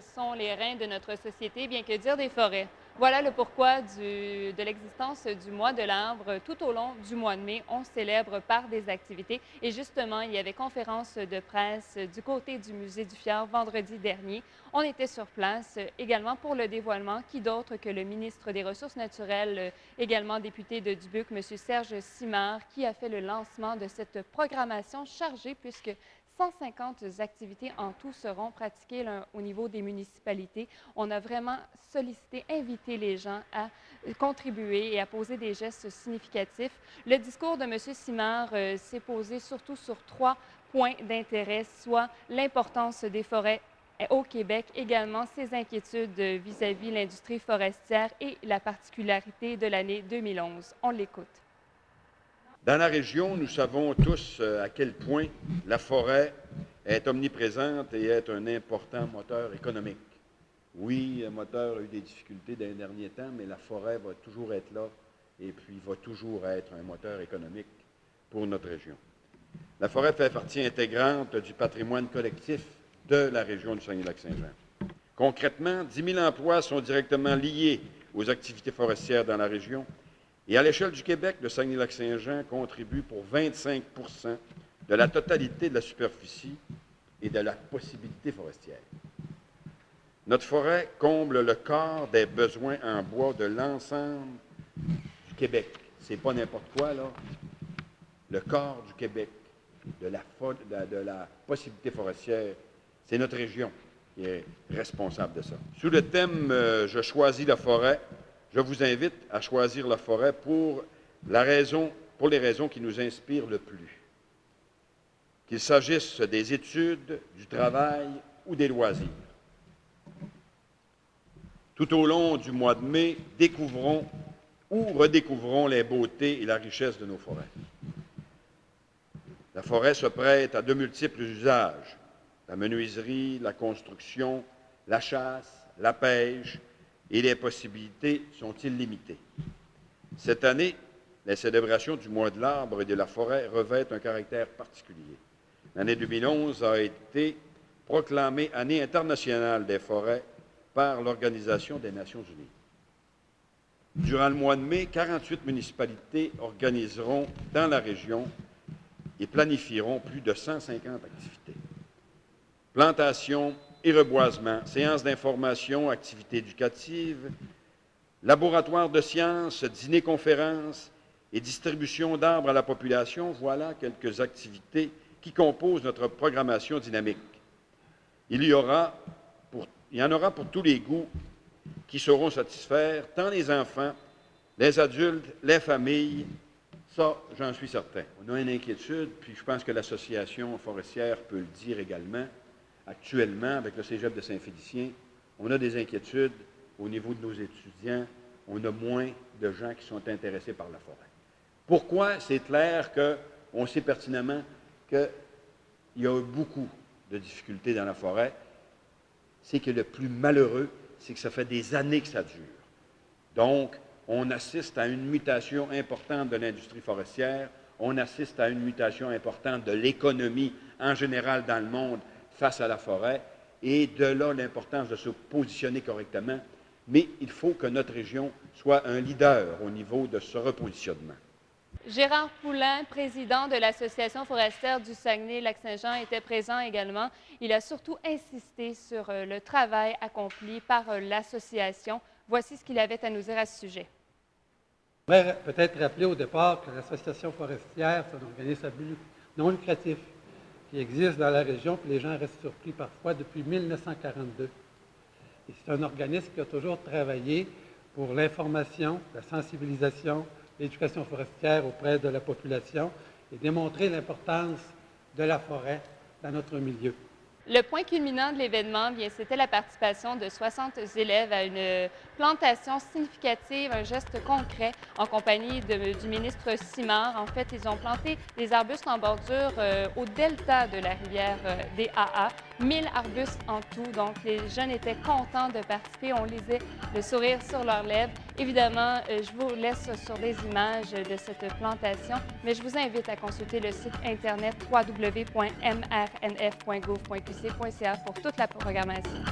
sont les reins de notre société, bien que dire des forêts. Voilà le pourquoi de l'existence du mois de l'arbre. Tout au long du mois de mai, on célèbre par des activités. Et justement, il y avait conférence de presse du côté du Musée du Fjord vendredi dernier. On était sur place également pour le dévoilement. Qui d'autre que le ministre des Ressources naturelles, également député de Dubuque, M. Serge Simard, qui a fait le lancement de cette programmation chargée puisque 150 activités en tout seront pratiquées là, au niveau des municipalités. On a vraiment sollicité, invité les gens à contribuer et à poser des gestes significatifs. Le discours de M. Simard s'est posé surtout sur 3 points d'intérêt, soit l'importance des forêts au Québec, également ses inquiétudes vis-à-vis l'industrie forestière et la particularité de l'année 2011. On l'écoute. Dans la région, nous savons tous à quel point la forêt est omniprésente et est un important moteur économique. Oui, le moteur a eu des difficultés dans les derniers temps, mais la forêt va toujours être là et puis va toujours être un moteur économique pour notre région. La forêt fait partie intégrante du patrimoine collectif de la région du Saguenay-Lac-Saint-Jean. Concrètement, 10 000 emplois sont directement liés aux activités forestières dans la région. Et à l'échelle du Québec, le Saguenay-Lac-Saint-Jean contribue pour 25 de la totalité de la superficie et de la possibilité forestière. Notre forêt comble le quart des besoins en bois de l'ensemble du Québec. C'est pas n'importe quoi, là. Le quart du Québec, de la possibilité forestière, c'est notre région qui est responsable de ça. Sous le thème Je choisis la forêt », je vous invite à choisir la forêt pour les raisons qui nous inspirent le plus. Qu'il s'agisse des études, du travail ou des loisirs. Tout au long du mois de mai, découvrons ou redécouvrons les beautés et la richesse de nos forêts. La forêt se prête à de multiples usages. La menuiserie, la construction, la chasse, la pêche, et les possibilités sont illimitées. Cette année, les célébrations du mois de l'arbre et de la forêt revêtent un caractère particulier. L'année 2011 a été proclamée Année internationale des forêts par l'Organisation des Nations unies. Durant le mois de mai, 48 municipalités organiseront dans la région et planifieront plus de 150 activités. Plantations et reboisement, séances d'information, activités éducatives, laboratoires de sciences, dîners-conférences et distribution d'arbres à la population, voilà quelques activités qui composent notre programmation dynamique. Il y en aura pour tous les goûts qui sauront satisfaire tant les enfants, les adultes, les familles. Ça, j'en suis certain. On a une inquiétude, puis je pense que l'association forestière peut le dire également. Actuellement, avec le Cégep de Saint-Félicien, on a des inquiétudes au niveau de nos étudiants. On a moins de gens qui sont intéressés par la forêt. Pourquoi? C'est clair qu'on sait pertinemment qu'il y a eu beaucoup de difficultés dans la forêt. C'est que le plus malheureux, c'est que ça fait des années que ça dure. Donc, on assiste à une mutation importante de l'industrie forestière, on assiste à une mutation importante de l'économie en général dans le monde face à la forêt, et de là l'importance de se positionner correctement, mais il faut que notre région soit un leader au niveau de ce repositionnement. Gérard Poulain, président de l'Association forestière du Saguenay-Lac-Saint-Jean, était présent également. Il a surtout insisté sur le travail accompli par l'association. Voici ce qu'il avait à nous dire à ce sujet. Je voudrais peut-être rappeler au départ que l'Association forestière, c'est un organisme à but non lucratif qui existe dans la région, puis les gens restent surpris parfois depuis 1942. Et c'est un organisme qui a toujours travaillé pour l'information, la sensibilisation, l'éducation forestière auprès de la population et démontrer l'importance de la forêt dans notre milieu. Le point culminant de l'événement, bien, c'était la participation de 60 élèves à une plantation significative, un geste concret en compagnie du ministre Simard. En fait, ils ont planté des arbustes en bordure au delta de la rivière des AA, 1000 arbustes en tout. Donc, les jeunes étaient contents de participer. On lisait le sourire sur leurs lèvres. Évidemment, je vous laisse sur des images de cette plantation, mais je vous invite à consulter le site Internet www.mrnf.gouv.qc.ca pour toute la programmation.